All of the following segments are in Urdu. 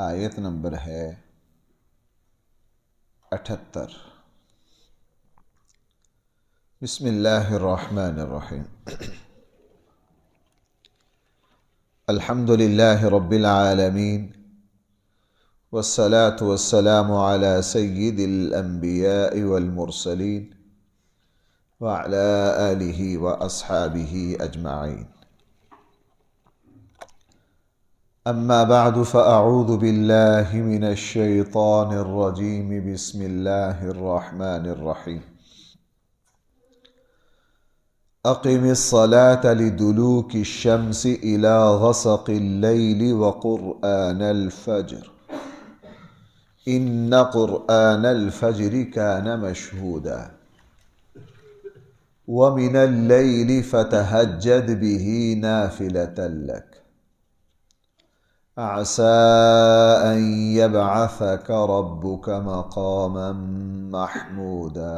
آیت نمبر ہے 78۔ بسم اللہ الرحمن الرحیم۔ الحمد للہ رب العالمین، والصلاة والسلام على سید الانبیاء والمرسلین وعلى آلہ واصحابہ اجمعین۔ اما بعد فاعوذ باللہ من الشیطان الرجیم، بسم اللہ الرحمن الرحیم۔ اقم الصلاة لدلوک الشمس الى غسق اللیل وقرآن الفجر ان قرآن الفجر كان مشهودا ومن الليل فتهجد به نافلة لك عسى أن يبعثك ربك مقاما محمودا۔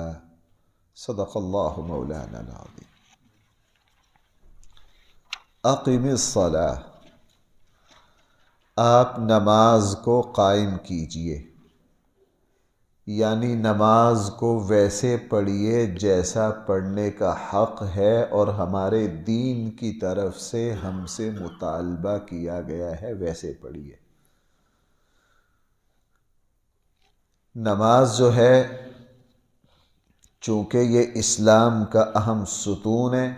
صدق اللہ مولانا العظیم۔ اقم الصلاة، آپ نماز کو قائم کیجئے، یعنی نماز کو ویسے پڑھیے جیسا پڑھنے کا حق ہے اور ہمارے دین کی طرف سے ہم سے مطالبہ کیا گیا ہے، ویسے پڑھیے۔ نماز جو ہے چونکہ یہ اسلام کا اہم ستون ہے،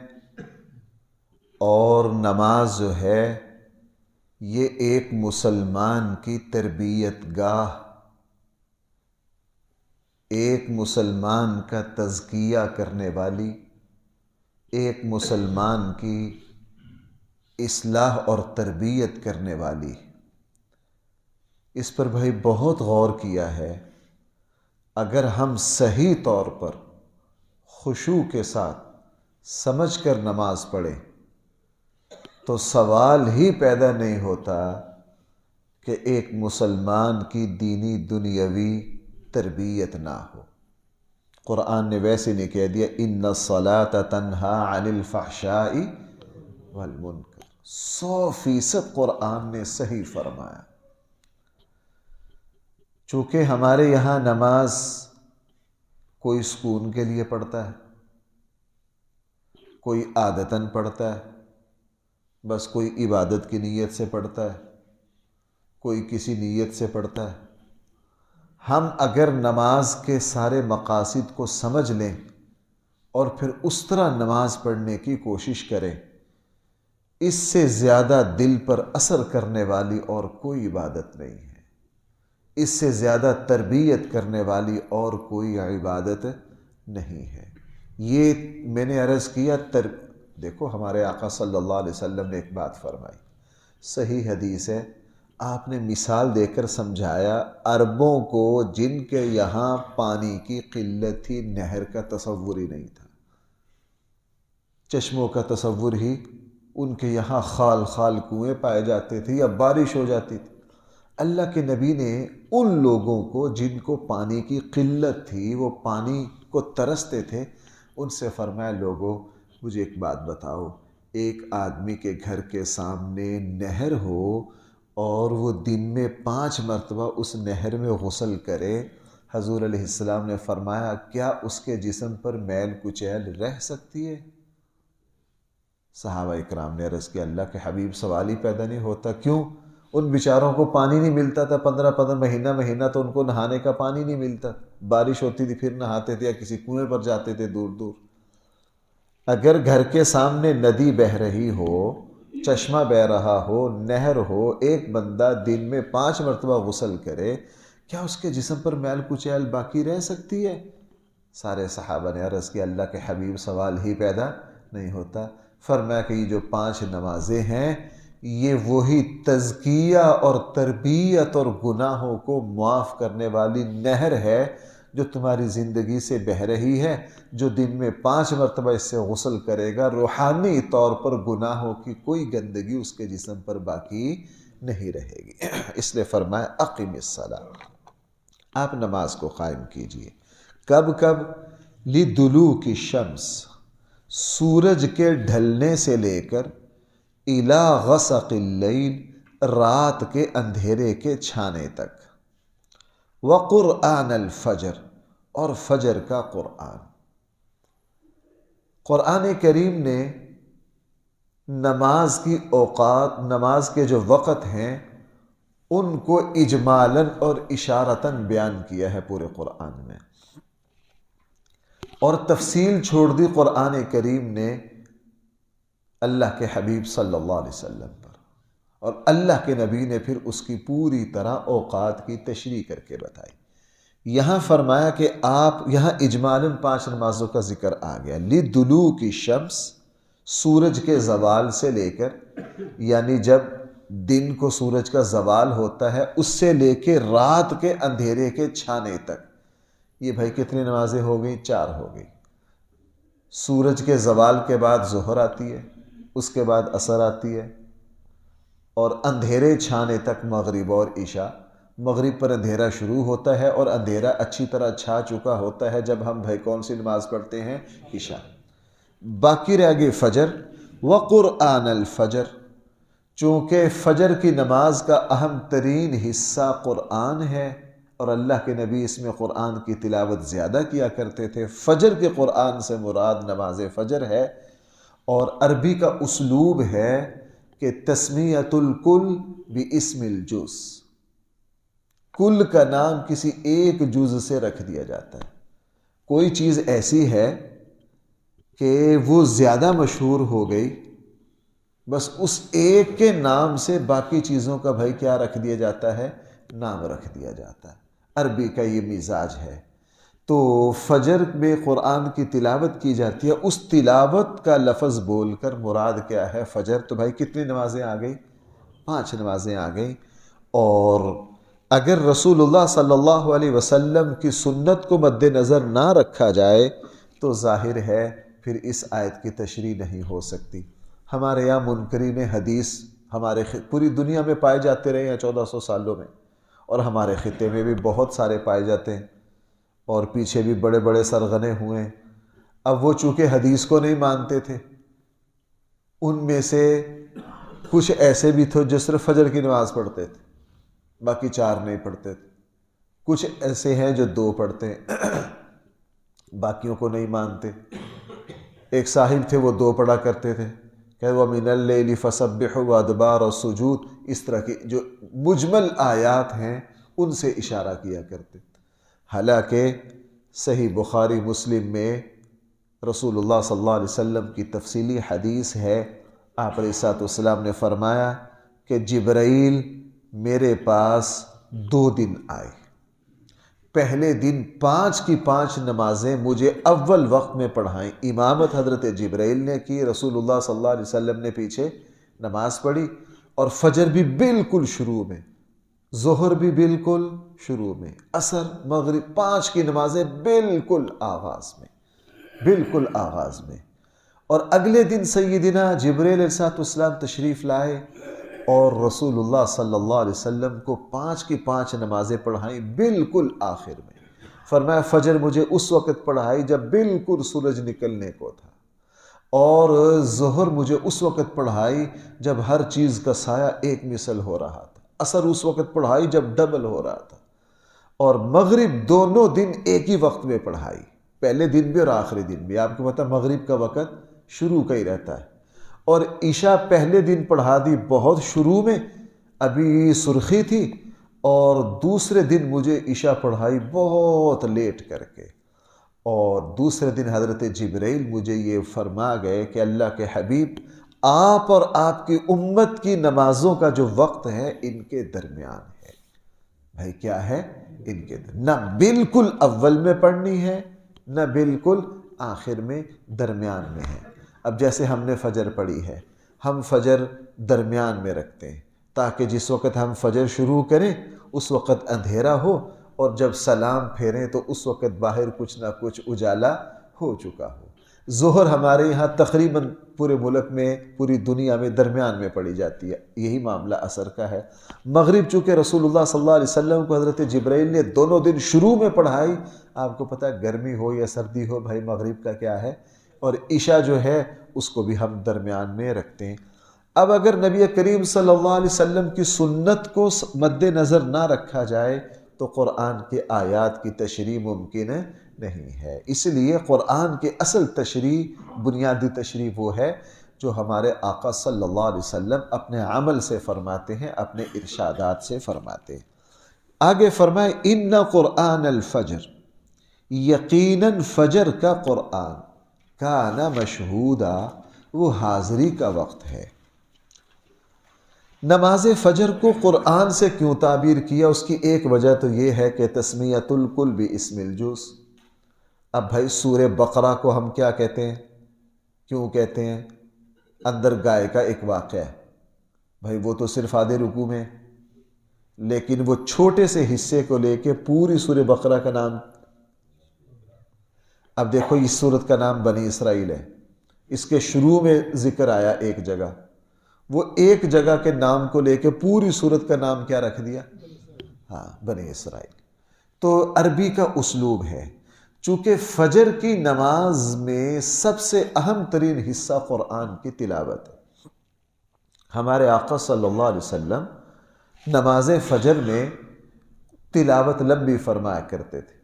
اور نماز جو ہے یہ ایک مسلمان کی تربیت گاہ، ایک مسلمان کا تزکیہ کرنے والی، ایک مسلمان کی اصلاح اور تربیت کرنے والی۔ اس پر بھائی بہت غور کیا ہے۔ اگر ہم صحیح طور پر خشوع کے ساتھ سمجھ کر نماز پڑھیں تو سوال ہی پیدا نہیں ہوتا کہ ایک مسلمان کی دینی دنیاوی تربیت نہ ہو۔ قرآن نے ویسے نہیں کہہ دیا ان الصلاۃ تنہی عن الفحشاء والمنکر، 100% قرآن نے صحیح فرمایا۔ چونکہ ہمارے یہاں نماز کوئی سکون کے لیے پڑھتا ہے، کوئی عادتاً پڑھتا ہے، بس کوئی عبادت کی نیت سے پڑھتا ہے، کوئی کسی نیت سے پڑھتا ہے۔ ہم اگر نماز کے سارے مقاصد کو سمجھ لیں اور پھر اس طرح نماز پڑھنے کی کوشش کریں، اس سے زیادہ دل پر اثر کرنے والی اور کوئی عبادت نہیں ہے، اس سے زیادہ تربیت کرنے والی اور کوئی عبادت نہیں ہے۔ یہ میں نے عرض کیا دیکھو ہمارے آقا صلی اللہ علیہ وسلم نے ایک بات فرمائی، صحیح حدیث ہے، آپ نے مثال دے کر سمجھایا، عربوں کو جن کے یہاں پانی کی قلت تھی، نہر کا تصور ہی نہیں تھا، چشموں کا تصور ہی، ان کے یہاں خال خال کنویں پائے جاتے تھے یا بارش ہو جاتی تھی۔ اللہ کے نبی نے ان لوگوں کو جن کو پانی کی قلت تھی، وہ پانی کو ترستے تھے، ان سے فرمایا لوگوں مجھے ایک بات بتاؤ، ایک آدمی کے گھر کے سامنے نہر ہو اور وہ دن میں 5 مرتبہ اس نہر میں غسل کرے، حضور علیہ السلام نے فرمایا کیا اس کے جسم پر میل کچیل رہ سکتی ہے؟ صحابہ اکرام نے عرض کیا اللہ کے حبیب سوال ہی پیدا نہیں ہوتا، کیوں؟ ان بیچاروں کو پانی نہیں ملتا تھا، 15 مہینہ تو ان کو نہانے کا پانی نہیں ملتا، بارش ہوتی تھی پھر نہاتے تھے یا کسی کنویں پر جاتے تھے دور دور۔ اگر گھر کے سامنے ندی بہہ رہی ہو، چشمہ بہہ رہا ہو، نہر ہو، ایک بندہ دن میں 5 مرتبہ غسل کرے، کیا اس کے جسم پر میل کچیل باقی رہ سکتی ہے؟ سارے صحابہ نے عرض کیا اللہ کے حبیب سوال ہی پیدا نہیں ہوتا۔ فرمایا کہ یہ جو 5 نمازیں ہیں یہ وہی تزکیہ اور تربیت اور گناہوں کو معاف کرنے والی نہر ہے جو تمہاری زندگی سے بہہ رہی ہے۔ جو دن میں 5 مرتبہ اس سے غسل کرے گا، روحانی طور پر گناہوں کی کوئی گندگی اس کے جسم پر باقی نہیں رہے گی۔ اس لیے فرمایا اقم الصلاۃ، آپ نماز کو قائم کیجئے۔ کب کب؟ لدلوک الشمس، سورج کے ڈھلنے سے لے کر الی غسق اللیل، رات کے اندھیرے کے چھانے تک، وقرآن الفجر، اور فجر کا قرآن۔ قرآن کریم نے نماز کی اوقات، نماز کے جو وقت ہیں، ان کو اجمالاً اور اشارتاً بیان کیا ہے پورے قرآن میں، اور تفصیل چھوڑ دی قرآن کریم نے اللہ کے حبیب صلی اللہ علیہ وسلم پر، اور اللہ کے نبی نے پھر اس کی پوری طرح اوقات کی تشریح کر کے بتائی۔ یہاں فرمایا کہ آپ یہاں اجمالاً 5 نمازوں کا ذکر آ گیا، لِدُلُوکِ الشمس، سورج کے زوال سے لے کر، یعنی جب دن کو سورج کا زوال ہوتا ہے اس سے لے کے رات کے اندھیرے کے چھانے تک، یہ بھائی کتنی نمازیں ہو گئی؟ 4 ہو گئی۔ سورج کے زوال کے بعد ظہر آتی ہے، اس کے بعد عصر آتی ہے، اور اندھیرے چھانے تک مغرب اور عشاء۔ مغرب پر اندھیرا شروع ہوتا ہے اور اندھیرا اچھی طرح چھا چکا ہوتا ہے جب ہم بھائی کون سی نماز پڑھتے ہیں؟ عشاء۔ باقی رہ گئی فجر، وقرآن الفجر، چونکہ فجر کی نماز کا اہم ترین حصہ قرآن ہے، اور اللہ کے نبی اس میں قرآن کی تلاوت زیادہ کیا کرتے تھے۔ فجر کے قرآن سے مراد نماز فجر ہے، اور عربی کا اسلوب ہے کہ تسمیۃ الکل باسم الجز، کل کا نام کسی ایک جز سے رکھ دیا جاتا ہے۔ کوئی چیز ایسی ہے کہ وہ زیادہ مشہور ہو گئی، بس اس ایک کے نام سے باقی چیزوں کا بھائی کیا رکھ دیا جاتا ہے؟ نام رکھ دیا جاتا ہے۔ عربی کا یہ مزاج ہے۔ تو فجر میں قرآن کی تلاوت کی جاتی ہے، اس تلاوت کا لفظ بول کر مراد کیا ہے؟ فجر۔ تو بھائی کتنی نمازیں آ گئی؟ 5 نمازیں آ گئی۔ اور اگر رسول اللہ صلی اللہ علیہ وسلم کی سنت کو مد نظر نہ رکھا جائے تو ظاہر ہے پھر اس آیت کی تشریح نہیں ہو سکتی۔ ہمارے یہاں منکرین حدیث ہمارے پوری دنیا میں پائے جاتے رہے ہیں 1400 سالوں میں، اور ہمارے خطے میں بھی بہت سارے پائے جاتے ہیں، اور پیچھے بھی بڑے بڑے سرغنے ہوئے ہیں۔ اب وہ چونکہ حدیث کو نہیں مانتے تھے، ان میں سے کچھ ایسے بھی تھے جو صرف فجر کی نماز پڑھتے تھے، باقی 4 نہیں پڑھتے تھے۔ کچھ ایسے ہیں جو 2 پڑھتے ہیں، باقیوں کو نہیں مانتے۔ ایک صاحب تھے وہ 2 پڑھا کرتے تھے، کہ وَمِنَ اللَّيْلِ فَسَبِّحُ وَأَدْبَارَ السُّجُودِ، اس طرح کی جو مجمل آیات ہیں ان سے اشارہ کیا کرتے۔ حالانکہ صحیح بخاری مسلم میں رسول اللہ صلی اللہ علیہ وسلم کی تفصیلی حدیث ہے، آپ علیہ السلام نے فرمایا کہ جبرائیل میرے پاس 2 دن آئے۔ پہلے دن 5 کی 5 نمازیں مجھے اول وقت میں پڑھائیں، امامت حضرت جبرائیل نے کی، رسول اللہ صلی اللہ علیہ وسلم نے پیچھے نماز پڑھی، اور فجر بھی بالکل شروع میں، ظہر بھی بالکل شروع میں، عصر مغرب 5 کی نمازیں بالکل آغاز میں، بالکل آغاز میں۔ اور اگلے دن سیدنا جبرائیل علیہ السلام تشریف لائے اور رسول اللہ صلی اللہ علیہ وسلم کو 5 کی 5 نمازیں پڑھائیں بالکل آخر میں۔ فرمایا فجر مجھے اس وقت پڑھائی جب بالکل سورج نکلنے کو تھا، اور ظہر مجھے اس وقت پڑھائی جب ہر چیز کا سایہ ایک مثل ہو رہا تھا، عصر اس وقت پڑھائی جب ڈبل ہو رہا تھا، اور مغرب دونوں دن ایک ہی وقت میں پڑھائی، پہلے دن بھی اور آخری دن بھی۔ آپ کو پتہ مغرب کا وقت شروع کا ہی رہتا ہے، اور عشاء پہلے دن پڑھا دی بہت شروع میں، ابھی سرخی تھی، اور دوسرے دن مجھے عشاء پڑھائی بہت لیٹ کر کے، اور دوسرے دن حضرت جبرائیل مجھے یہ فرما گئے کہ اللہ کے حبیب آپ اور آپ کی امت کی نمازوں کا جو وقت ہے ان کے درمیان ہے۔ بھائی کیا ہے؟ ان کے نہ بالکل اول میں پڑھنی ہے نہ بالکل آخر میں، درمیان میں ہے۔ اب جیسے ہم نے فجر پڑھی ہے، ہم فجر درمیان میں رکھتے ہیں تاکہ جس وقت ہم فجر شروع کریں اس وقت اندھیرا ہو، اور جب سلام پھیریں تو اس وقت باہر کچھ نہ کچھ اجالا ہو چکا ہو۔ ظہر ہمارے یہاں تقریباً پورے ملک میں، پوری دنیا میں درمیان میں پڑھی جاتی ہے، یہی معاملہ عصر کا ہے۔ مغرب چونکہ رسول اللہ صلی اللہ علیہ وسلم کو حضرت جبرائیل نے دونوں دن شروع میں پڑھائی، آپ کو پتہ ہے گرمی ہو یا سردی ہو بھائی مغرب کا کیا ہے، اور عشاء جو ہے اس کو بھی ہم درمیان میں رکھتے ہیں۔ اب اگر نبی کریم صلی اللہ علیہ وسلم کی سنت کو مد نظر نہ رکھا جائے تو قرآن کے آیات کی تشریح ممکن نہیں ہے۔ اس لیے قرآن کی اصل تشریح، بنیادی تشریح وہ ہے جو ہمارے آقا صلی اللہ علیہ وسلم اپنے عمل سے فرماتے ہیں، اپنے ارشادات سے فرماتے ہیں۔ آگے فرمائے ان قرآن الفجر، یقیناً فجر کا قرآن، کان مشہودا، وہ حاضری کا وقت ہے۔ نماز فجر کو قرآن سے کیوں تعبیر کیا؟ اس کی ایک وجہ تو یہ ہے کہ تسمیۃ الکل باسم الجز۔ اب بھائی سورہ بقرہ کو ہم کیا کہتے ہیں؟ کیوں کہتے ہیں؟ اندر گائے کا ایک واقعہ ہے بھائی، وہ تو صرف آدھے رکوع میں، لیکن وہ چھوٹے سے حصے کو لے کے پوری سورہ بقرہ کا نام۔ اب دیکھو اس سورت کا نام بنی اسرائیل ہے، اس کے شروع میں ذکر آیا ایک جگہ، وہ ایک جگہ کے نام کو لے کے پوری سورت کا نام کیا رکھ دیا؟ ہاں، بنی اسرائیل۔ تو عربی کا اسلوب ہے، چونکہ فجر کی نماز میں سب سے اہم ترین حصہ قرآن کی تلاوت ہے۔ ہمارے آقا صلی اللہ علیہ وسلم نماز فجر میں تلاوت لمبی فرمایا کرتے تھے۔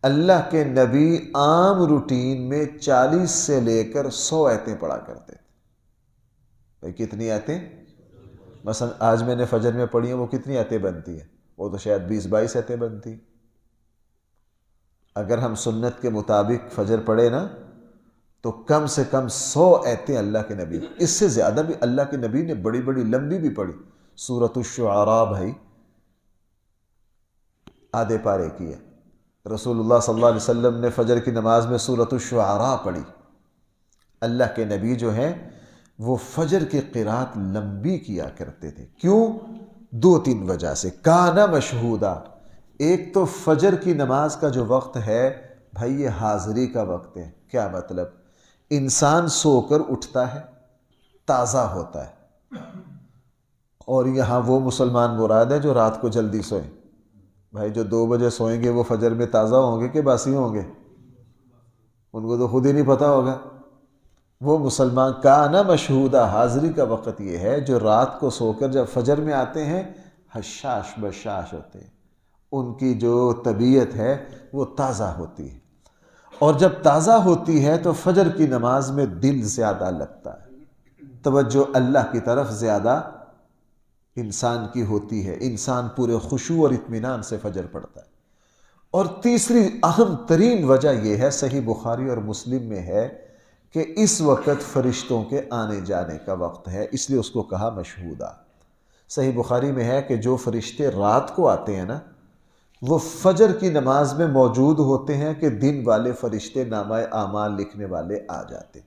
اللہ کے نبی عام روٹین میں 40 سے لے کر 100 آیتیں پڑھا کرتے تھے۔ بھائی کتنی آیتیں؟ مثلا آج میں نے فجر میں پڑھی ہیں، وہ کتنی آیتیں بنتی ہیں؟ وہ تو شاید 20-22 آیتیں بنتی۔ اگر ہم سنت کے مطابق فجر پڑھے نا تو کم سے کم 100 آیتیں اللہ کے نبی، اس سے زیادہ بھی اللہ کے نبی نے بڑی بڑی لمبی بھی پڑھی۔ سورۃ الشعراء بھائی آدھے پارے کی ہے۔ رسول اللہ صلی اللہ علیہ وسلم نے فجر کی نماز میں سورۃ الشعراء پڑھی۔ اللہ کے نبی جو ہیں وہ فجر کی قرات لمبی کیا کرتے تھے۔ کیوں؟ 2-3 وجہ سے۔ کانا مشہودا، ایک تو فجر کی نماز کا جو وقت ہے بھائی یہ حاضری کا وقت ہے۔ کیا مطلب؟ انسان سو کر اٹھتا ہے، تازہ ہوتا ہے، اور یہاں وہ مسلمان مراد ہے جو رات کو جلدی سوئیں۔ بھائی جو 2 بجے سوئیں گے وہ فجر میں تازہ ہوں گے کہ باسی ہوں گے؟ ان کو تو خود ہی نہیں پتہ ہوگا۔ وہ مسلمان کانا مشہودہ، حاضری کا وقت یہ ہے جو رات کو سو کر جب فجر میں آتے ہیں حشاش بشاش ہوتے ہیں، ان کی جو طبیعت ہے وہ تازہ ہوتی ہے، اور جب تازہ ہوتی ہے تو فجر کی نماز میں دل زیادہ لگتا ہے، توجہ اللہ کی طرف زیادہ انسان کی ہوتی ہے، انسان پورے خشوع اور اطمینان سے فجر پڑھتا ہے۔ اور تیسری اہم ترین وجہ یہ ہے، صحیح بخاری اور مسلم میں ہے کہ اس وقت فرشتوں کے آنے جانے کا وقت ہے، اس لیے اس کو کہا مشہودہ۔ صحیح بخاری میں ہے کہ جو فرشتے رات کو آتے ہیں نا وہ فجر کی نماز میں موجود ہوتے ہیں کہ دن والے فرشتے نامہ اعمال لکھنے والے آ جاتے ہیں،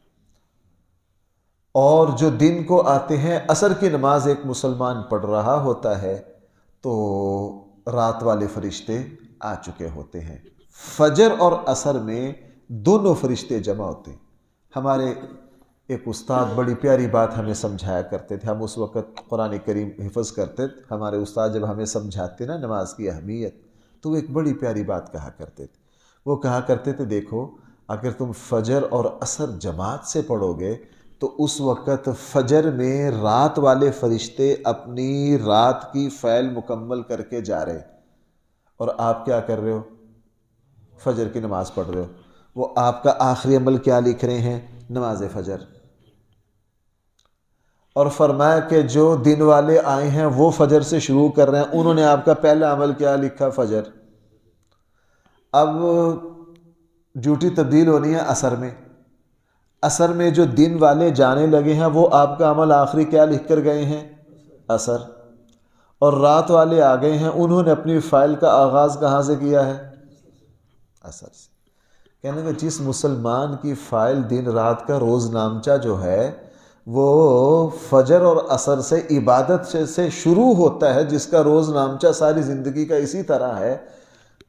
اور جو دن کو آتے ہیں عصر کی نماز ایک مسلمان پڑھ رہا ہوتا ہے تو رات والے فرشتے آ چکے ہوتے ہیں۔ فجر اور عصر میں دونوں فرشتے جمع ہوتے ہیں۔ ہمارے ایک استاد بڑی پیاری بات ہمیں سمجھایا کرتے تھے، ہم اس وقت قرآن کریم حفظ کرتے تھے، ہمارے استاد جب ہمیں سمجھاتے نا نماز کی اہمیت تو وہ ایک بڑی پیاری بات کہا کرتے تھے۔ وہ کہا کرتے تھے دیکھو اگر تم فجر اور عصر جماعت سے پڑھو گے تو اس وقت فجر میں رات والے فرشتے اپنی رات کی فعل مکمل کر کے جا رہے، اور آپ کیا کر رہے ہو؟ فجر کی نماز پڑھ رہے ہو۔ وہ آپ کا آخری عمل کیا لکھ رہے ہیں؟ نماز فجر۔ اور فرمایا کہ جو دن والے آئے ہیں وہ فجر سے شروع کر رہے ہیں، انہوں نے آپ کا پہلا عمل کیا لکھا؟ فجر۔ اب ڈیوٹی تبدیل ہونی ہے عصر میں۔ عصر میں جو دن والے جانے لگے ہیں وہ آپ کا عمل آخری کیا لکھ کر گئے ہیں؟ عصر۔ اور رات والے آ گئے ہیں، انہوں نے اپنی فائل کا آغاز کہاں سے کیا ہے؟ عصر سے۔ کہنے کہ جس مسلمان کی فائل دن رات کا روز نامچہ جو ہے وہ فجر اور عصر سے عبادت سے شروع ہوتا ہے، جس کا روز نامچہ ساری زندگی کا اسی طرح ہے،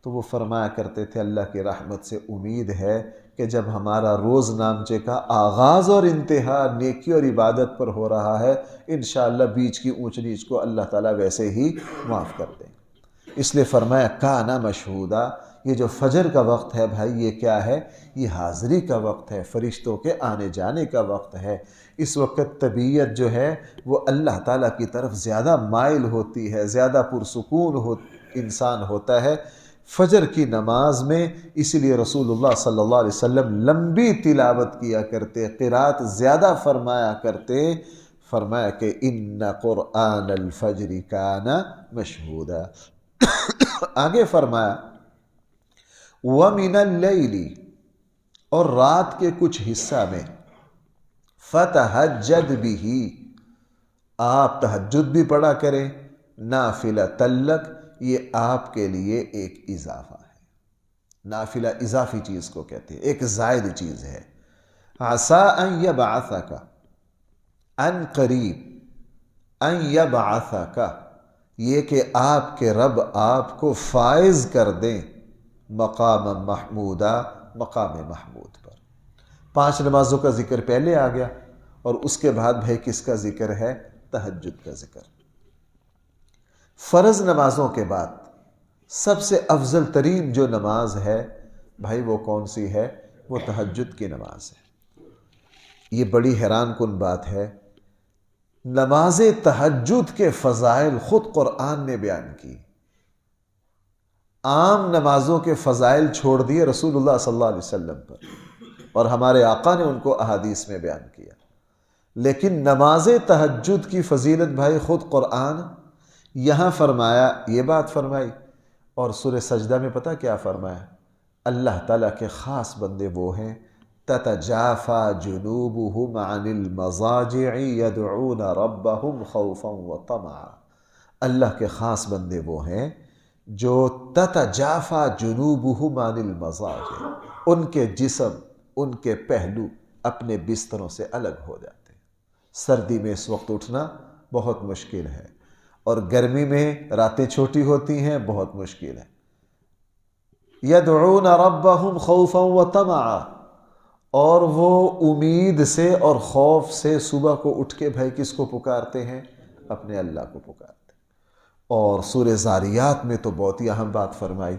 تو وہ فرمایا کرتے تھے اللہ کی رحمت سے امید ہے کہ جب ہمارا روز نامچے کا آغاز اور انتہا نیکی اور عبادت پر ہو رہا ہے انشاءاللہ بیچ کی اونچ نیچ کو اللہ تعالیٰ ویسے ہی معاف کر دیں۔ اس لیے فرمایا کانا مشہودہ، یہ جو فجر کا وقت ہے بھائی یہ کیا ہے؟ یہ حاضری کا وقت ہے، فرشتوں کے آنے جانے کا وقت ہے۔ اس وقت طبیعت جو ہے وہ اللہ تعالیٰ کی طرف زیادہ مائل ہوتی ہے، زیادہ پرسکون انسان ہوتا ہے فجر کی نماز میں. اسی لیے رسول اللہ صلی اللہ علیہ وسلم لمبی تلاوت کیا کرتے، قرات زیادہ فرمایا کرتے. فرمایا کہ ان قرآن الفجر کان مشہودا. آگے فرمایا وَمِنَ اللَّيْلِ، اور رات کے کچھ حصہ میں فَتَحَجَّدْ بِهِ، آپ تہجد بھی پڑھا کریں. نافلۃ لک، یہ آپ کے لیے ایک اضافہ ہے. نافلہ اضافی چیز کو کہتے ہیں، ایک زائد چیز ہے. عَسَىٰ أَن يَبْعَثَكَ، ان قریب، ان یبعثک، یہ کہ آپ کے رب آپ کو فائز کر دیں مقام محمودہ، مقام محمود پر. 5 نمازوں کا ذکر پہلے آ گیا اور اس کے بعد بھائی کس کا ذکر ہے؟ تہجد کا ذکر. فرض نمازوں کے بعد سب سے افضل ترین جو نماز ہے بھائی وہ کون سی ہے؟ وہ تہجد کی نماز ہے. یہ بڑی حیران کن بات ہے، نماز تہجد کے فضائل خود قرآن نے بیان کی. عام نمازوں کے فضائل چھوڑ دیے رسول اللہ صلی اللہ علیہ وسلم پر، اور ہمارے آقا نے ان کو احادیث میں بیان کیا. لیکن نماز تہجد کی فضیلت بھائی خود قرآن یہاں فرمایا، یہ بات فرمائی. اور سورہ سجدہ میں پتہ کیا فرمایا؟ اللہ تعالیٰ کے خاص بندے وہ ہیں تتجافى جنوبهم عن المضاجع يدعون ربهم خوفا وطمعا. اللہ کے خاص بندے وہ ہیں جو تتجافى جنوبهم عن المضاجع، ان کے جسم، ان کے پہلو اپنے بستروں سے الگ ہو جاتے ہیں. سردی میں اس وقت اٹھنا بہت مشکل ہے، اور گرمی میں راتیں چھوٹی ہوتی ہیں، بہت مشکل ہے. يدعون ربهم خوفا وطمعا، اور وہ امید سے اور خوف سے صبح کو اٹھ کے بھائی کس کو پکارتے ہیں؟ اپنے اللہ کو پکارتے ہیں. اور سورہ زاریات میں تو بہت ہی اہم بات فرمائی،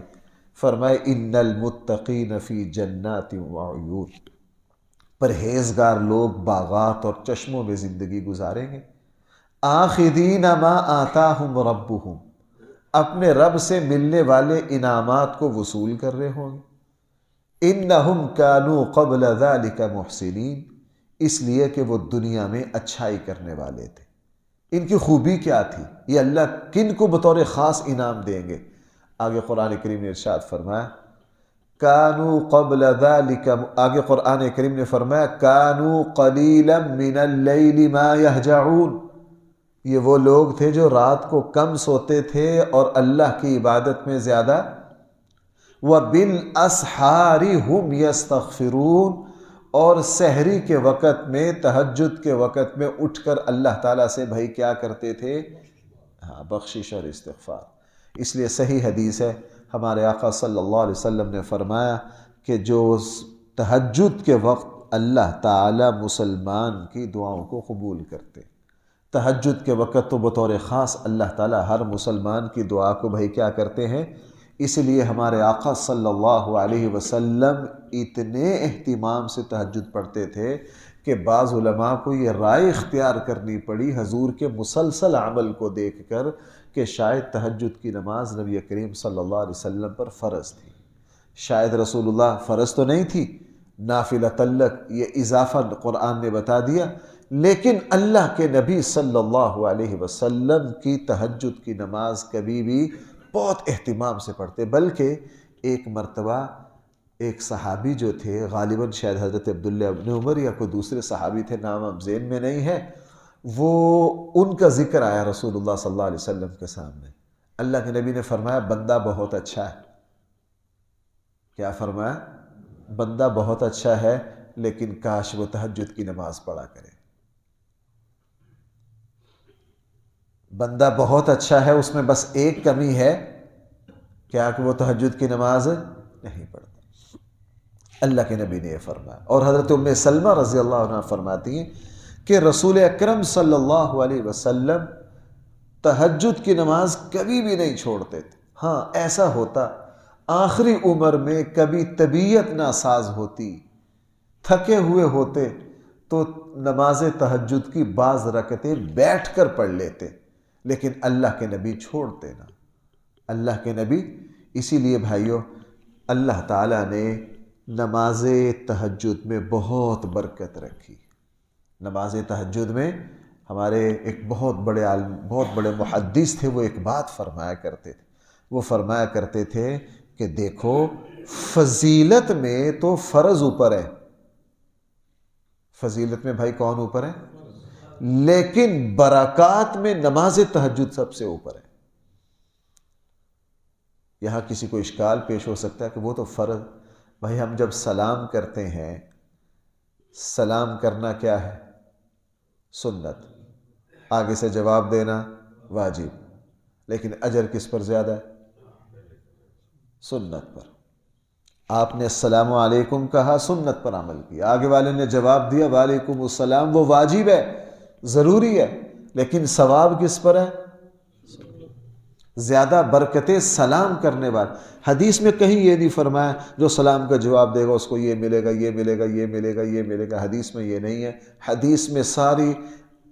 فرمائے ان المتقین فی جنات وعیون، پرہیزگار لوگ باغات اور چشموں میں زندگی گزاریں گے. آخذین ما آتاہم ربہم، اپنے رب سے ملنے والے انعامات کو وصول کر رہے ہوں گے. انہم کانوا قبل ذلک محسنین، اس لیے کہ وہ دنیا میں اچھائی کرنے والے تھے. ان کی خوبی کیا تھی؟ یہ اللہ کن کو بطور خاص انعام دیں گے؟ آگے قرآن کریم نے ارشاد فرمایا کانوا قبل ذلک، آگے قرآن کریم نے فرمایا کانوا قلیلا من اللیل ما یہجعون، یہ وہ لوگ تھے جو رات کو کم سوتے تھے اور اللہ کی عبادت میں زیادہ. وَبِالْأَسْحَارِ هُمْ يَسْتَغْفِرُونَ، اور سحری کے وقت میں، تہجد کے وقت میں اٹھ کر اللہ تعالیٰ سے بھائی کیا کرتے تھے؟ بخشش اور استغفار. اس لیے صحیح حدیث ہے، ہمارے آقا صلی اللہ علیہ وسلم نے فرمایا کہ جو تہجد کے وقت اللہ تعالیٰ مسلمان کی دعاؤں کو قبول کرتے. تہجد کے وقت تو بطور خاص اللہ تعالیٰ ہر مسلمان کی دعا کو بھائی کیا کرتے ہیں. اس لیے ہمارے آقا صلی اللہ علیہ وسلم اتنے اہتمام سے تہجد پڑھتے تھے کہ بعض علماء کو یہ رائے اختیار کرنی پڑی حضور کے مسلسل عمل کو دیکھ کر کہ شاید تہجد کی نماز نبی کریم صلی اللہ علیہ وسلم پر فرض تھی. شاید رسول اللہ فرض تو نہیں تھی، نافلۃ لک، یہ اضافہ قرآن نے بتا دیا. لیکن اللہ کے نبی صلی اللہ علیہ وسلم کی تہجد کی نماز کبھی بھی بہت اہتمام سے پڑھتے. بلکہ ایک مرتبہ ایک صحابی جو تھے، غالباً شاید حضرت عبداللہ ابن عمر یا کوئی دوسرے صحابی تھے، نام اب ذہن میں نہیں ہے، وہ ان کا ذکر آیا رسول اللہ صلی اللہ علیہ وسلم کے سامنے. اللہ کے نبی نے فرمایا بندہ بہت اچھا ہے. کیا فرمایا؟ بندہ بہت اچھا ہے لیکن کاش وہ تہجد کی نماز پڑھا کرے. بندہ بہت اچھا ہے، اس میں بس ایک کمی ہے، کیا کہ وہ تہجد کی نماز نہیں پڑھتا. اللہ کے نبی نے یہ فرمایا. اور حضرت ام سلمہ رضی اللہ عنہ فرماتی ہیں کہ رسول اکرم صلی اللہ علیہ وسلم تہجد کی نماز کبھی بھی نہیں چھوڑتے تھے. ہاں ایسا ہوتا آخری عمر میں کبھی طبیعت ناساز ہوتی، تھکے ہوئے ہوتے تو نماز تہجد کی بعض رکعتیں بیٹھ کر پڑھ لیتے، لیکن اللہ کے نبی چھوڑتے نہ، اللہ کے نبی۔ اسی لیے بھائیوں، اللہ تعالیٰ نے نماز تہجد میں بہت برکت رکھی۔ نماز تہجد میں ہمارے ایک بہت بڑے عالم، بہت بڑے محدث تھے، وہ ایک بات فرمایا کرتے تھے، وہ فرمایا کرتے تھے کہ دیکھو، فضیلت میں تو فرض اوپر ہے، فضیلت میں بھائی کون اوپر ہے؟ لیکن برکات میں نماز تہجد سب سے اوپر ہے۔ یہاں کسی کو اشکال پیش ہو سکتا ہے کہ وہ تو فرض، بھائی ہم جب سلام کرتے ہیں، سلام کرنا کیا ہے؟ سنت، آگے سے جواب دینا واجب، لیکن اجر کس پر زیادہ ہے؟ سنت پر۔ آپ نے السلام علیکم کہا، سنت پر عمل کیا، آگے والے نے جواب دیا وعلیکم السلام، وہ واجب ہے، ضروری ہے، لیکن ثواب کس پر ہے؟ زیادہ برکتیں سلام کرنے والے۔ حدیث میں کہیں یہ نہیں فرمایا جو سلام کا جواب دے گا اس کو یہ ملے گا، یہ ملے گا، یہ ملے گا، یہ ملے گا، حدیث میں یہ نہیں ہے۔ حدیث میں ساری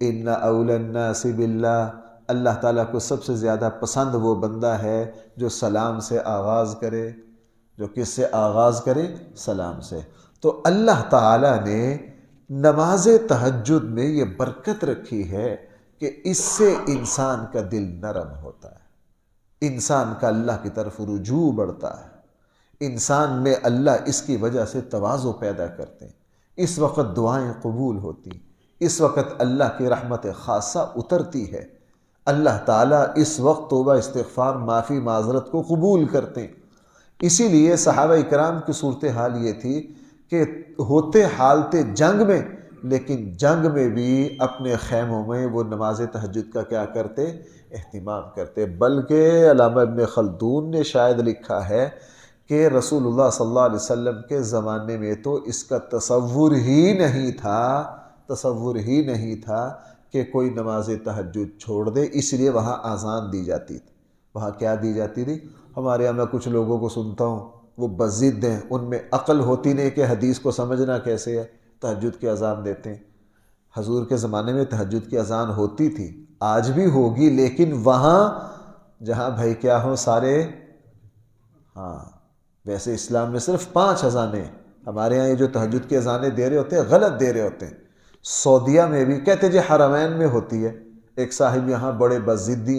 ان اول الناس باللہ، اللہ تعالیٰ کو سب سے زیادہ پسند وہ بندہ ہے جو سلام سے آغاز کرے، جو کس سے آغاز کرے؟ سلام سے۔ تو اللہ تعالیٰ نے نماز تہجد میں یہ برکت رکھی ہے کہ اس سے انسان کا دل نرم ہوتا ہے، انسان کا اللہ کی طرف رجوع بڑھتا ہے، انسان میں اللہ اس کی وجہ سے تواضع پیدا کرتے ہیں، اس وقت دعائیں قبول ہوتی، اس وقت اللہ کی رحمت خاصہ اترتی ہے، اللہ تعالیٰ اس وقت توبہ استغفار معافی معذرت کو قبول کرتے ہیں۔ اسی لیے صحابہ اکرام کی صورتحال یہ تھی کہ ہوتے حالت جنگ میں، لیکن جنگ میں بھی اپنے خیموں میں وہ نماز تہجد کا کیا کرتے؟ اہتمام کرتے۔ بلکہ علامہ ابن خلدون نے شاید لکھا ہے کہ رسول اللہ صلی اللہ علیہ وسلم کے زمانے میں تو اس کا تصور ہی نہیں تھا کہ کوئی نماز تہجد چھوڑ دے، اس لیے وہاں اذان دی جاتی تھی۔ وہاں کیا دی جاتی تھی؟ ہمارے یہاں میں کچھ لوگوں کو سنتا ہوں وہ بضد ہیں، ان میں عقل ہوتی نہیں کہ حدیث کو سمجھنا کیسے ہے، تہجد کی اذان دیتے ہیں۔ حضور کے زمانے میں تہجد کی اذان ہوتی تھی، آج بھی ہوگی، لیکن وہاں جہاں بھائی کیا ہو سارے، ہاں ویسے اسلام میں صرف 5 اذانیں، ہمارے یہاں یہ جو تہجد کی اذانیں دے رہے ہوتے ہیں غلط دے رہے ہوتے ہیں۔ سعودیہ میں بھی کہتے جی حرمین میں ہوتی ہے، ایک صاحب یہاں بڑے ضد،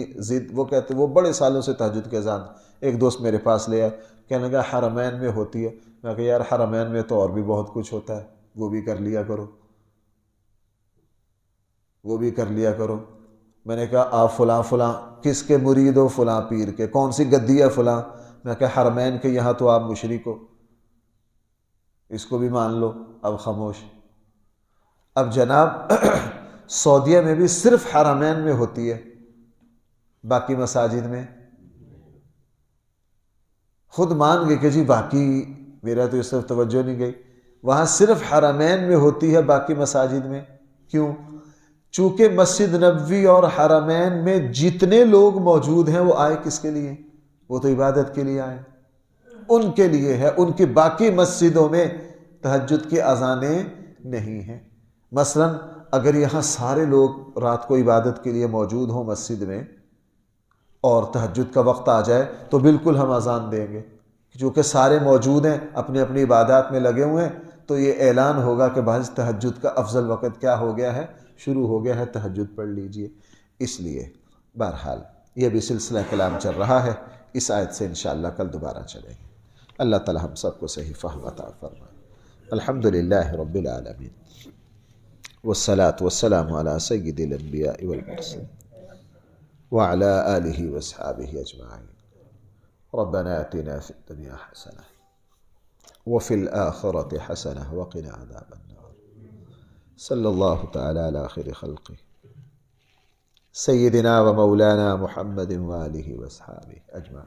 وہ کہتے وہ بڑے سالوں سے تہجد کی اذان، ایک دوست میرے پاس لے آئے، کہنے لگا حرمین میں ہوتی ہے۔ میں کہا یار حرمین میں تو اور بھی بہت کچھ ہوتا ہے، وہ بھی کر لیا کرو، وہ بھی کر لیا کرو۔ میں نے کہا آپ فلاں کس کے مرید ہو؟ فلاں پیر کے۔ کون سی گدی ہے؟ فلاں۔ میں کہا حرمین کے یہاں تو آپ مشرک ہو، اس کو بھی مان لو۔ اب خاموش۔ اب جناب سعودیہ میں بھی صرف حرمین میں ہوتی ہے، باقی مساجد میں خود مان گئے کہ جی باقی میرا تو اس طرف توجہ نہیں گئی، وہاں صرف حرمین میں ہوتی ہے، باقی مساجد میں کیوں؟ چونکہ مسجد نبوی اور حرمین میں جتنے لوگ موجود ہیں وہ آئے کس کے لیے؟ وہ تو عبادت کے لیے آئے، ان کے لیے ہے، ان کی باقی مسجدوں میں تہجد کی اذانیں نہیں ہیں۔ مثلا اگر یہاں سارے لوگ رات کو عبادت کے لیے موجود ہوں مسجد میں اور تہجد کا وقت آ جائے تو بالکل ہم اذان دیں گے، چونکہ سارے موجود ہیں اپنی اپنی عبادات میں لگے ہوئے ہیں، تو یہ اعلان ہوگا کہ بھائی تہجد کا افضل وقت کیا ہو گیا ہے؟ شروع ہو گیا ہے، تہجد پڑھ لیجئے۔ اس لیے بہرحال یہ بھی سلسلہ کلام چل رہا ہے، اس آیت سے انشاءاللہ کل دوبارہ چلیں گے۔ اللہ تعالی ہم سب کو صحیح فہم عطا فرمائے۔ الحمدللہ رب العالمین، والصلاة والسلام على سید الانبیاء والمرسلین وعلى آلہ واصحابہ اجمعین۔ ربنا آتنا فی الدنیا حسنہ وفی الآخرة حسنہ وقنا عذاب النار۔ صلی اللہ تعالی علی خیر خلقہ سیدنا و مولانا محمد وآلہ واصحابہ اجمعین۔